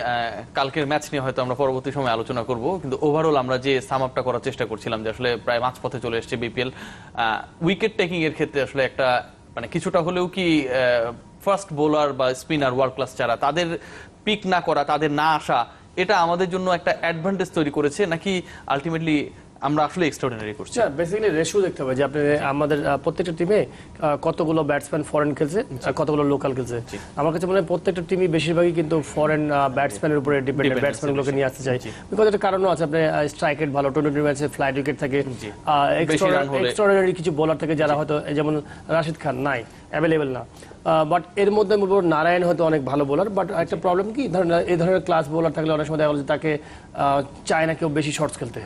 S1: কালকের ম্যাচ নিয়ে হয়তো আমরা পরবর্তী সময় আলোচনা করব, কিন্তু ওভারঅল আমরা যে সাম আপটা করার চেষ্টা করছিলাম যে আসলে প্রায় মাঝপথে চলে এসেছে বিপিএল। উইকেট টেকিং এর ক্ষেত্রে আসলে একটা মানে কিছুটা হলেও কি ফার্স্ট বোলার বা স্পিনার ওয়ার্ল্ড ক্লাস ছাড়া তাদের পিক না করা, তাদের না আসা, এটা আমাদের জন্য একটা অ্যাডভান্টেজ তৈরি করেছে, নাকি আলটিমেটলি আমরা আসলে এক্সট্রাঅর্ডিনারি করছি?
S4: বেসিক্যালি রেশিও দেখতে হবে যে আপনি আমাদের প্রত্যেকটা টিমে কতগুলো ব্যাটসম্যান ফরেন খেলছে আর কতগুলো লোকাল খেলছে। আমার কাছে মনে হয় প্রত্যেকটা টিমই বেশিরভাগই কিন্তু ফরেন ব্যাটসম্যানের উপরে ডিপেন্ডেন্ট, ব্যাটসম্যানগুলোকে নিয়ে আসতে চাই। বিকজ একটা কারণও আছে, আপনি স্ট্রাইক রেট ভালো, টি-টোয়েন্টি ম্যাচে ফ্লাইট উইকেট থাকে, এক্সট্রাঅর্ডিনারি কিছু বোলার থাকে যারা হয়তো যেমন রাশিদ খান নাই, অ্যাভেলেবেল না। বাট এর মধ্যে নারায়ণ হয়তো অনেক ভালো বোলার, বাট একটা প্রবলেম কি, ধরেন এই ধরনের ক্লাস বোলার থাকলে অনেক সময় দেখা গেল তাকে চায় না কেউ বেশি শর্টস খেলতে,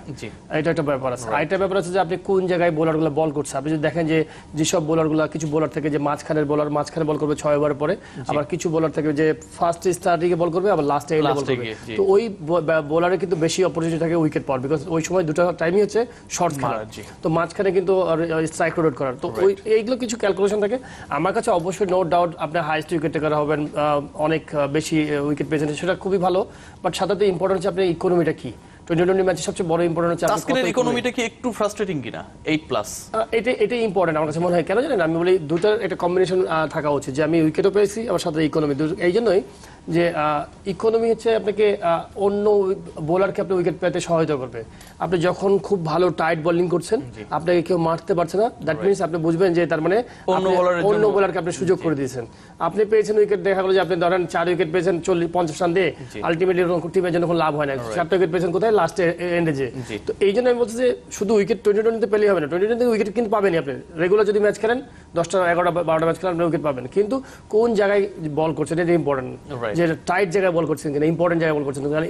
S4: এটা একটা ব্যাপার আছে। আরেকটা ব্যাপার আছে যে আপনি কোন জায়গায় বোলারগুলো বল করছে। আপনি যদি দেখেন যে যেসব বোলারগুলো, কিছু বোলার থেকে যে মাঝখানে বল করবে 6 ওভার পরে, আবার কিছু বোলার থেকে যে ফার্স্ট স্টার্টিং এ বল করবে আবার লাস্টে এন্ডে বল করবে, তো ওই বোলারের কিন্তু বেশি অপরচুনিটি থাকে উইকেট পাওয়ার, বিকজ ওই সময় দুটো টাইমই হচ্ছে শর্টস খেলার, তো মাঝখানে কিন্তু স্ট্রাইক রোটেট করার, তো এইগুলো কিছু ক্যালকুলেশন থাকে। আমার কাছে অবশ্যই নো ডাউট আপনি হাইস্ট উইকেট টেকার হবেন, অনেক বেশি উইকেট পেয়েছেন, সেটা খুবই ভালো। বাট সাথে ইম্পর্টেন্ট হচ্ছে আপনার ইকোনমিটা কি। টি-টোয়েন্টি ম্যাচে সবচেয়ে বড় ইম্পর্টেন্ট হচ্ছে
S1: তাসকিনের ইকোনমিটা কি একটু ফ্রাস্ট্রেটিং কিনা 8+?
S4: এটা ইম্পর্টেন্ট আমার কাছে মনে হয়। কেন জানেন, আমি বলি দুটার একটা কম্বিনেশন থাকা উচিত, যে আমি উইকেটও পেয়েছি আমার সাথে ইকোনমি। এই জন্যই যে ইকোনমি হচ্ছে আপনাকে অন্য বোলারকে আপনি উইকেট পেতে সহায়তা করবে। আপনি যখন খুব ভালো টাইট বোলিং করছেন, আপনাকে কেউ মারতে পারছে না, দ্যাট মিনস আপনি বুঝবেন যে তার মানে অন্য বোলারকে আপনি সুযোগ করে দিয়েছেন। আপনি পেয়েছেন উইকেট, দেখা গেল যে আপনি ধরেন 4 উইকেট পেয়েছেন 40-50 রান দিয়ে, আলটিমেটলি টিমের জন্য কোনো লাভ হয় না। 4টা উইকেট পেয়েছেন কোথায়, লাস্টে এন্ডে যে। তো এই জন্য আমি বলছি যে শুধু উইকেট টি-টোয়েন্টিতে পেলেই হবে না, টি-টোয়েন্টিতে উইকেট কিন্তু পাবেনই আপনি। রেগুলার যদি ম্যাচ খেলেন 10টা 11টা 12টা ম্যাচ খেলেন আপনি উইকেট পাবেন, কিন্তু কোন জায়গায় বল করছেন এটা ইম্পর্টেন্ট, যে টাইট জায়গায় বল করছেন কিনা, ইম্পর্টেন্ট জায়গায় বল করছেন কিনা।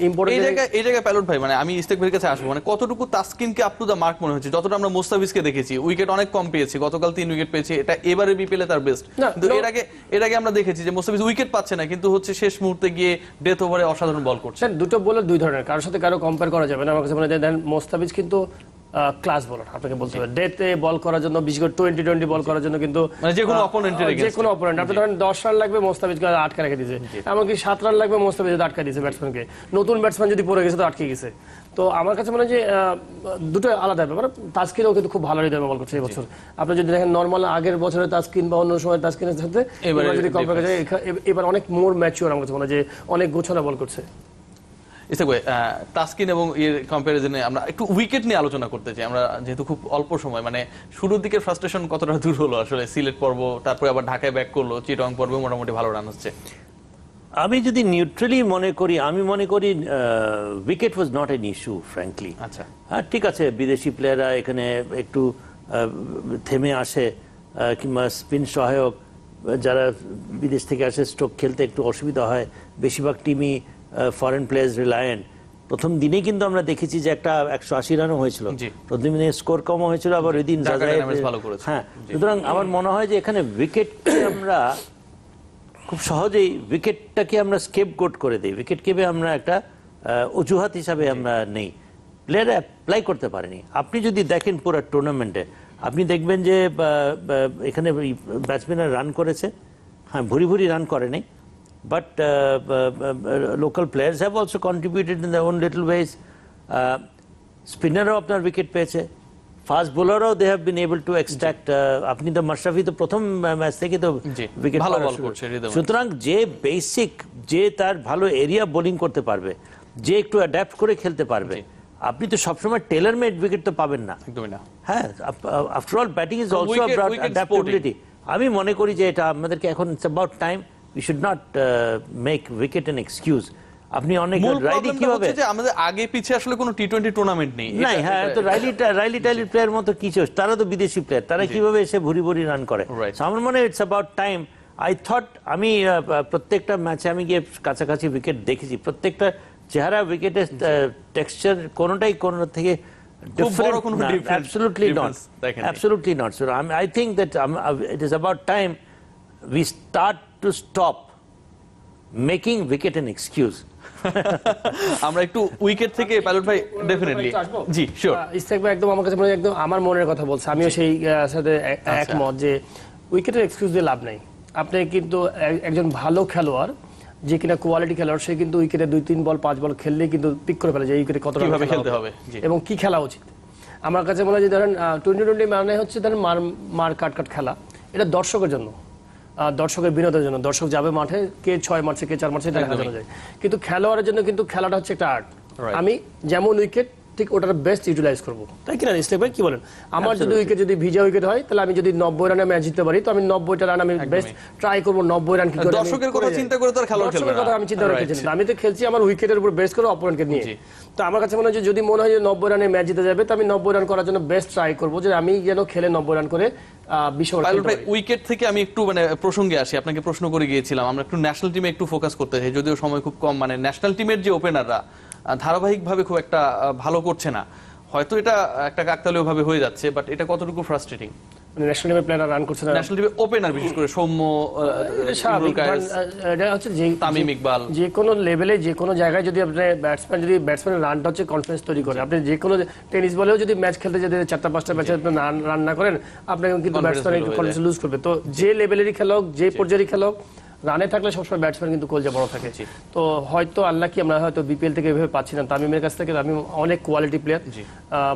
S1: এই জায়গায় পাইলট ভাই, মানে আমি ইস্তেক ভাইয়ের কাছে আসবো, মানে কতটুকু তাসকিনকে আপ টু দা মার্ক মনে হচ্ছে? যতটা আমরা মোস্তাফিজকে দেখেছি উইকেট অনেক কম পেয়েছি, গতকাল 3 উইকেট পেয়েছে, এটা এবারে বিপিএল এ তার বেস্ট। কিন্তু এর আগে আমরা দেখেছি যে মোস্তাফিজ উইকেট পাচ্ছে না, কিন্তু হচ্ছে শেষ মুহূর্তে গিয়ে ডেথ ওভারে অসাধারণ বল করছে।
S4: দুটো বোলার দুই ধরনের, কারোর সাথে কারো কম্পেয়ার করা যাবে না। আমার কাছে মনে হয় মোস্তাফিজ কিন্তু ক্লাস বোলার, আপনাকে বলতে হবে ডেতে বল করার জন্য, বিশেষ করে টি-টোয়েন্টি বল করার জন্য, কিন্তু
S1: মানে যে কোনো অপোনেন্ট
S4: আপনি ধরেন 10 রান লাগবে মোস্তাফিজকে আটকে রেখে দিয়েছে, এমনকি 7 রান লাগবে মোস্তাফিজ আটকে দিয়েছে ব্যাটসম্যানকে, নতুন ব্যাটসম্যান যদি পড়ে গেছে তো আটকে গেছে। তো আমার কাছে মনে হয় যে দুটো আলাদা ব্যাপার। তাসকিনও কিন্তু খুব ভালো রিদমে বল করছে এই বছর। আপনি যদি দেখেন নর্মাল আগের বছরের তাসকিন বা অন্য সময় তাসকিনের সাথে যদি কম্পেয়ার করা যায়, এবার অনেক মোর ম্যাচিওর আমার কাছে মনে হয়, যে অনেক গোছানো বল করছে।
S1: তাসকিন এবং এর কম্পারিজনে আমরা একটু উইকেট নিয়ে আলোচনা করতে চাই। আমরা যেহেতু খুব অল্প সময়, মানে শুরুর দিকের ফ্রাস্ট্রেশন কতটা দূর হলো আসলে? সিলেট পর্ব, তারপরে আবার ঢাকায় ব্যাক করলো, চিটং পর্বে মোটামুটি ভালো রান হচ্ছে।
S3: আমি যদি নিউট্রালি মনে করি, আমি মনে করি wicket was not an issue frankly.
S1: আচ্ছা,
S3: হ্যাঁ ঠিক আছে, বিদেশি প্লেয়াররা এখানে একটু থেমে আসে কিংবা স্পিন সহায়ক যারা বিদেশ থেকে আসে স্ট্রোক খেলতে একটু অসুবিধা হয়, বেশিরভাগ টিমই ফরেন প্লেয়ার্স রিলায়েন্ট। প্রথম দিনেই কিন্তু আমরা দেখেছি যে একটা 180 রানও হয়েছিল, প্রথম দিনে স্কোর কম হয়েছিল, আবার ওই দিন হ্যাঁ। সুতরাং আমার মনে হয় যে এখানে উইকেটকে আমরা খুব সহজেই উইকেটটাকে আমরা স্কেপ গোট করে দিই, উইকেট কেবে আমরা একটা অজুহাত হিসাবে আমরা নেই, প্লেয়ার অ্যাপ্লাই করতে পারেনি। আপনি যদি দেখেন পুরো টুর্নামেন্টে আপনি দেখবেন যে এখানে ব্যাটসম্যানরা রান করেছে, হ্যাঁ ভুরি ভুরি রান করেনি, but local players have also contributed in the own little ways. স্পিনাররাও আপনার উইকেট পেয়েছে, ফাস্ট বোলাররাও they have been able to extract. আপনি তো মাশরাফি তো প্রথম ম্যাচ থেকে তো উইকেট
S1: ভালো বল করছে।
S3: সুতরাং যে বেসিক, যে তার ভালো এরিয়া বোলিং করতে পারবে, যে একটু অ্যাডাপ্ট করে খেলতে পারবে, আপনি তো সবসময় টেলার মেড উইকেট তো পাবেন না,
S1: একদমই না।
S3: হ্যাঁ, after all batting is also about adaptability. আমি মনে করি যে এটা আমাদেরকে এখন it's about time, we should not make wicket an excuse. আপনি অনেক রাইলি কিভাবে
S1: যে আমাদের আগে পিছে আসলে কোনো টি20 টুর্নামেন্ট নেই
S3: নাই, হ্যাঁ, তো রাইলি টাইলির প্লেয়ার মতো কিছু, তারা তো বিদেশি প্লেয়ার, তারা কিভাবে এসে ভুরি ভুরি রান করে। আমার মনে হয় it's about time. I thought, আমি প্রত্যেকটা ম্যাচে আমি গিয়ে কাছাকাছি উইকেট দেখেছি, প্রত্যেকটা চেহারা উইকেটের টেক্সচার কোনোটাই কোনো থেকে different, absolutely not, absolutely not. So I think that it is about time we start to stop making wicket an excuse.
S1: আমরা একটু উইকেট থেকে পাইলট ভাই ডেফিনেটলি জি শিওর
S4: ইস্তেক ভাই একদম আমার কাছে মনে হয় একদম আমার মনের কথা বলছে, আমিও সেই সাথে একমত যে উইকেটের এক্সকিউজ দিয়ে লাভ নাই। আপনি কিন্তু একজন ভালো খেলোয়াড়, যে কিনা কোয়ালিটি খেলোয়াড়, সে কিন্তু উইকেটে 2-3 বল 5 বল খেললে কিন্তু পিক করে ফেলে যে উইকেটে কত
S1: কিভাবে খেলতে হবে
S4: এবং কি খেলা উচিত। আমার কাছে মনে হয় যে ধরেন 2020 মানে হচ্ছে ধরেন মার কাট খেলা, এটা দর্শকের জন্য, দর্শকের বিনোদনের জন্য। দর্শক যাবে মাঠে, কে 6 মারছে কে 4 মারছে, এটা দেখা যায়। কিন্তু খেলোয়াড়ের জন্য কিন্তু খেলাটা হচ্ছে একটা আর্ট। আমি যেমন উইকেট ঠিক ওটার বেস্ট ইউটিলাইজ করবো, তাই কিনা ইসলাম ভাই কি বলেন? আমার যদি উইকেট যদি ভিজা উইকেট হয়, তাহলে আমি যদি 90 রানে ম্যাচ জিততে পারি, তো আমি 90টা রান আমি বেস্ট ট্রাই করবো। 90 রান কি করে
S1: দর্শকের কথা চিন্তা করে তো আর খেলোয়াড় খেলবে না,
S4: আমি চিন্তা করে খেলছি না, আমি তো খেলছি আমার উইকেটের উপর বেস করে অপোনেন্টকে নিয়ে। তো আমার কাছে মনে হয় যে যদি মনে হয় যে 90 রানে ম্যাচ জিতে যাবে, তো আমি 90 রান করার জন্য বেস্ট ট্রাই করবো, যে আমি যেন খেলে 90 রান করে
S1: উইকেট থেকে আমি একটু মানে প্রসঙ্গে আসি, আপনাকে প্রশ্ন করে গিয়েছিলাম আমরা একটু ন্যাশনাল টিমে একটু ফোকাস করতে চাই, যদিও সময় খুব কম। মানে ন্যাশনাল টিমের যে ওপেনাররা ধারাবাহিকভাবে খুব একটা ভালো করছে না, হয়তো এটা একটা কাকতালীয় ভাবে হয়ে যাচ্ছে, বাট এটা কতটুকু ফ্রাস্ট্রেটিং?
S4: ন্যাশনাল টিমে প্লেয়াররা রান করছে না,
S1: ন্যাশনাল টিমে ওপেনার বিশেষ করে সৌম্য,
S4: এটা হচ্ছে যে
S1: তামিম ইকবাল,
S4: যে কোনো লেভেলে যে কোনো জায়গায় যদি আপনি ব্যাটসম্যানের রানটা হচ্ছে কনফিডেন্স তৈরি করে। আপনি যে কোনো টেনিস বলেও যদি ম্যাচ খেলতে যেতে 4-5টা ম্যাচে রান না করেন, আপনাকে কিন্তু ব্যাটসম্যান কনফিডেন্স লুজ করবে। তো যে লেভেলেরই খেলোক, যে পর্যায়েরই খেলোক, রানে থাকলে সবসময় ব্যাটসম্যান কিন্তু কলজা বড় থাকে। তো হয়তো আল্লাহ কি আমরা হয়তো বিপিএল থেকে এভাবে পাচ্ছি না তামিমের কাছ থেকে। তামিম অনেক কোয়ালিটি প্লেয়ার,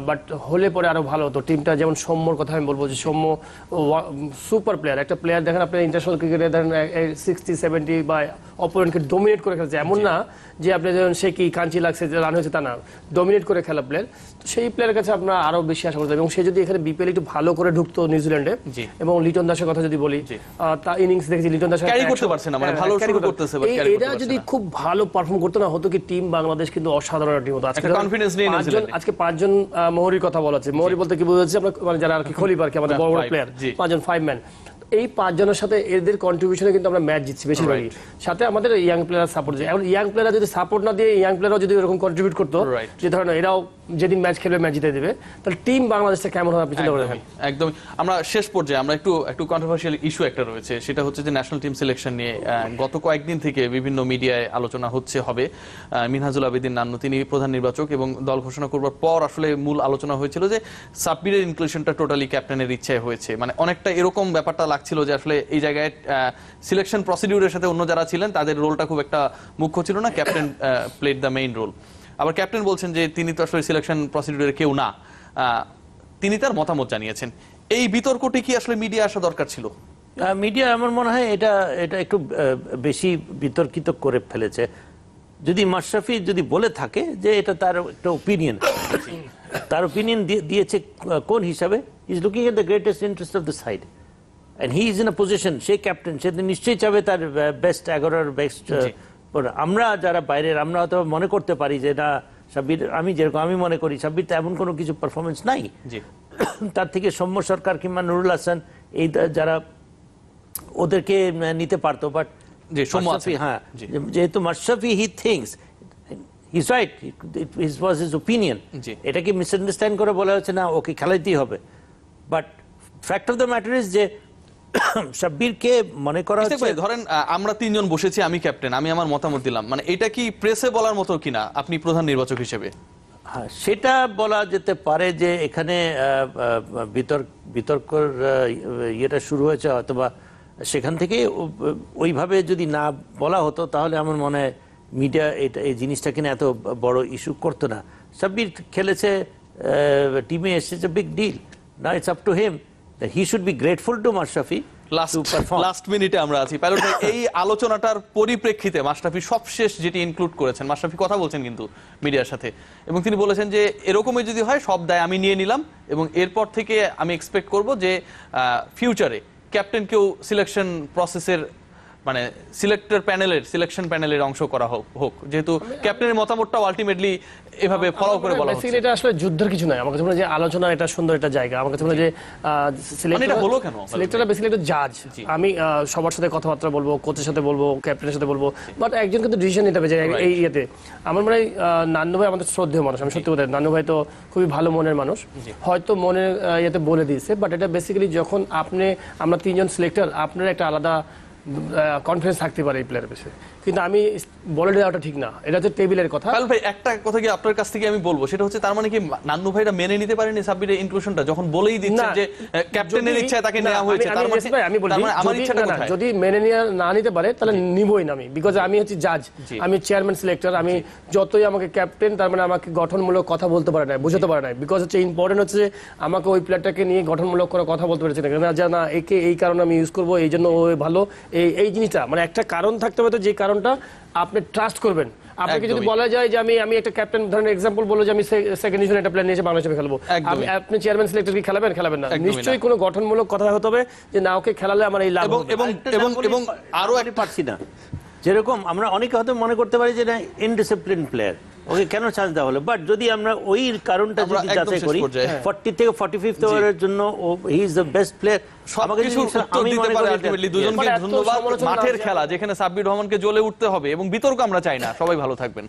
S4: বাট হলে পরে আরো ভালো হতো টিমটা। যেমন সৌম্যর কথা আমি বলবো যে সৌম্য সুপার প্লেয়ার, একটা প্লেয়ার দেখেন আপনি ইন্টারন্যাশনাল ক্রিকেটে দেখেন 60-70 বা অপোনেন্টকে ডোমিনেট করে খেলছে, এমন না যে আপনি যেমন সে কি কাঞ্চি লাগছে যে রান হয়েছে তা না, ডোমিনেট করে খেলা প্লেয়ার। তো সেই প্লেয়ারের কাছে আপনার আরো বেশি আশা করতে হবে। এবং সে যদি এখানে বিপিএল একটু ভালো করে ঢুকতো নিউজিল্যান্ডে, এবং লিটন দাসের কথা যদি বলি, তা ইনিংস দেখেছি লিটন দাস এরা যদি খুব ভালো পারফর্ম করতো না, হতো কি টিম বাংলাদেশ কিন্তু অসাধারণ টিম হতো। আজকে 5 জন মোহরির কথা বলা আছে, মোহরি বলতে কি বোঝাচ্ছে আমরা, মানে যারা আর কি খলিফ আর কি আমাদের বড় বড় প্লেয়ার, 5 জন 5 ম্যান। এই 5 জনের সাথে এদের কন্ট্রিবিউশনে কিন্তু আমরা ম্যাচ জিতছি বেশিরভাগই। সাথে আমাদের ইয়াং প্লেয়ার সাপোর্ট, এখন ইয়াং প্লেয়াররা যদি সাপোর্ট না দিয়ে ইয়াং প্লেয়াররাও যদি এরকম কন্ট্রিবিউট করতো, যে ধরেন এরাও যেদিন ম্যাচ খেলবে ম্যাচ জিতে দেবে, তাহলে টিম বাংলাদেশটা কেমন হবে আপনি চিন্তা করে দেখেন।
S1: একদম। আমরা শেষ পর্যায়ে আমরা একটু কন্ট্রোভার্সিয়াল ইস্যু একটা রয়েছে, সেটা হচ্ছে যে ন্যাশনাল টিম সিলেকশন নিয়ে গত কয়েকদিন থেকে বিভিন্ন মিডিয়ায় আলোচনা হবে। মিনহাজুল আবেদিন নান্নু, তিনি প্রধান নির্বাচক, এবং দল ঘোষণা করবার পর আসলে মূল আলোচনা হয়েছিল যে সাব্বিরের ইনক্লুশনটা টোটালি ক্যাপ্টেনের ইচ্ছায় হয়েছে। মানে অনেকটা এরকম ব্যাপারটা লাগছিল যে আসলে এই জায়গায় সিলেকশন প্রসিডিউরের সাথে অন্য যারা ছিলেন তাদের রোলটা খুব একটা মুখ্য ছিল না, captain played the main role. আবার ক্যাপ্টেন বলছেন যে তিনি তো আসলে সিলেকশন প্রসিডিউরের কেউ না, তিনি তার মতামত জানিয়েছেন। এই বিতর্কটি কি আসলে মিডিয়া আসা দরকার ছিল?
S3: মিডিয়া আমার মনে হয় এটা একটু বেশি বিতর্কিত করে ফেলেছে। যদি মাশরাফি যদি বলে থাকে যে এটা তার একটা ওপিনিয়ন, তার ওপিনিয়ন দিয়েছে কোন হিসাবে, is looking at the greatest interest of the side, and he is in a position, সে ক্যাপ্টেন, সে নিশ্চয়ই চাবে তার বেস্ট 11 বেস্ট। আমরা যারা বাইরের, আমরা হয়তো মনে করতে পারি যে না সাব্বির, আমি যেরকম আমি মনে করি সাব্বির তো এমন কোনো কিছু পারফরমেন্স নাই, তার থেকে সৌম্য সরকার কিংবা নুরুল হাসান এই যারা ওদেরকে নিতে পারতো, বাট
S1: জি, সৌম্য আছেন।
S3: হ্যাঁ,
S1: জি।
S3: যেহেতু Mashrafe he thinks his right, it was his opinion,
S1: জি।
S3: এটাকে মিসআন্ডারস্ট্যান্ড করে বলা হচ্ছে না ওকে খেলাইতেই হবে, but fact of the matter is যে সাব্বিরকে মনে করা
S1: ইশতিয়াক
S3: হচ্ছে
S1: ভাই, ধরেন আমরা তিনজন বসেছি, আমি ক্যাপ্টেন, আমি আমার মতামত দিলাম, মানে এটা কি প্রেসে বলার মতো কিনা আপনি প্রধান নির্বাচক হিসেবে?
S3: হ্যাঁ, সেটা বলা যেতে পারে যে এখানে বিতর্কর ইয়েটা শুরু হয়েছে হয়তোবা সেখান থেকে। ওইভাবে যদি না বলা হতো তাহলে আমার মনে হয় মিডিয়া এই জিনিসটাকে নিয়ে এত বড় ইস্যু করতো না। সাব্বির খেলেছে, টিমে এসেছে, বিগ ডিল, না it's up to him, he should be grateful to Mashrafe to perform.
S1: Last মিনিটে আমরা আছি পাইলট ভাই, এই আলোচনাটার পরিপ্রেক্ষিতে মাশরাফি সবশেষ যেটি ইনক্লুড করেছেন, মাশরাফি কথা বলছেন কিন্তু মিডিয়ার সাথে, এবং তিনি বলেছেন যে এরকমই যদি হয় সব দায় আমি নিয়ে নিলাম, এবং এরপর থেকে আমি এক্সপেক্ট করব যে ফিউচারে ক্যাপ্টেনকেও সিলেকশন প্রসেসের মানে সিলেকশন প্যানেলের অংশ করা হোক, যেহেতু ক্যাপ্টেনের মতামতটাও আলটিমেটলি এভাবে ফলো করে বলা হচ্ছে।
S4: এটা আসলে যুদ্ধের কিছু নয়, আমার কাছে মনে হয় যে আলোচনা এটা সুন্দর একটা জায়গা। আমার কাছে মনে হয় যে
S1: মানে এটা হলো কেন?
S4: সিলেক্টরটা বেসিক্যালি একটা জাজ। আমি সবার সাথে কথাবার্তা বলবো, কোচের সাথে বলবো, ক্যাপ্টেনের সাথে বলবো, বাট একজন কিন্তু ডিসিশন নিতে হবে যে এই ইয়েতে। আমার মনে হয় নান্নু ভাই আমাদের শ্রদ্ধেয় মানুষ, আমি সত্যি কথা, নান্নু ভাই তো খুবই ভালো মনের মানুষ, হয়তো মনের ইয়েতে বলে দিয়েছে, বাট এটা বেসিক্যালি যখন আমরা তিনজন সিলেক্টর, আপনার একটা আলাদা কনফিডেন্স থাকতে পারে এই প্লেয়ারের বিষয়ে, কিন্তু আমি বলে দেওয়াটা ঠিক না, এটা হচ্ছে টেবিলের কথা।
S1: পাল ভাই, একটা কথা কি আপনার কাছ থেকে আমি বলবো, সেটা হচ্ছে তার মানে কি নান্নু ভাইরা মেনে নিতে পারেনি সাব্বিরের ইনক্লুশনটা, যখন বলেই দিচ্ছেন যে ক্যাপ্টেনের ইচ্ছায় তাকে নেওয়া হয়েছে, তার মানে
S4: আমি বলি
S1: আমার ইচ্ছাটা কোথায়?
S4: যদি মেনে না নিতে পারে তাহলে নিবই না আমি, বিকজ আমি হচ্ছে জাজ, আমি চেয়ারম্যান সিলেক্টর, আমি যতই আমাকে ক্যাপ্টেন, তার মানে আমাকে গঠনমূলক কথা বলতে পারে না, বুঝতে পারে না, বিকজ হচ্ছে ইম্পর্টেন্ট হচ্ছে যে আমাকে ওই প্লেয়ারটাকে নিয়ে গঠনমূলক করে কথা বলতে পেরেছে না, যে না একে এই কারণে আমি ইউজ করবো, এই জন্য ও ভালো, এই জিনিসটা মানে একটা কারণ থাকতে হবে, তো যে কারণটা আপনি ট্রাস্ট করবেন। আপনাকে যদি বলা যায় যে আমি একটা ক্যাপ্টেন, ধরেন এক্সাম্পল বলবো যে আমি সেকেন্ড ডিভিশন একটা প্লেয়ার নিয়ে বাংলাদেশে খেলবো, আপনি চেয়ারম্যান সিলেক্টর কি খেলাবেন না, নিশ্চয়ই কোনো গঠনমূলক কথা হতে হবে যে না ওকে খেলালে আমার এই লাভ হবে।
S1: এবং আরো
S3: একটা পারছি না, যেরকম আমরা অনেকে হয়তো মনে করতে পারি যে না ইনডিসিপ্লিন প্লেয়ার, ওকে কেন চান্স দেওয়া হলো, বাট যদি আমরা ওই কারণটা যদি যাচাই করি 40 থেকে 45 ওভারের জন্য he is the best player,
S1: দুজনকে ধন্যবাদ। মাঠের খেলা যেখানে সাব্বির রহমানকে জ্বলে উঠতে হবে, এবং বিতর্ক আমরা চাই না। সবাই ভালো থাকবেন।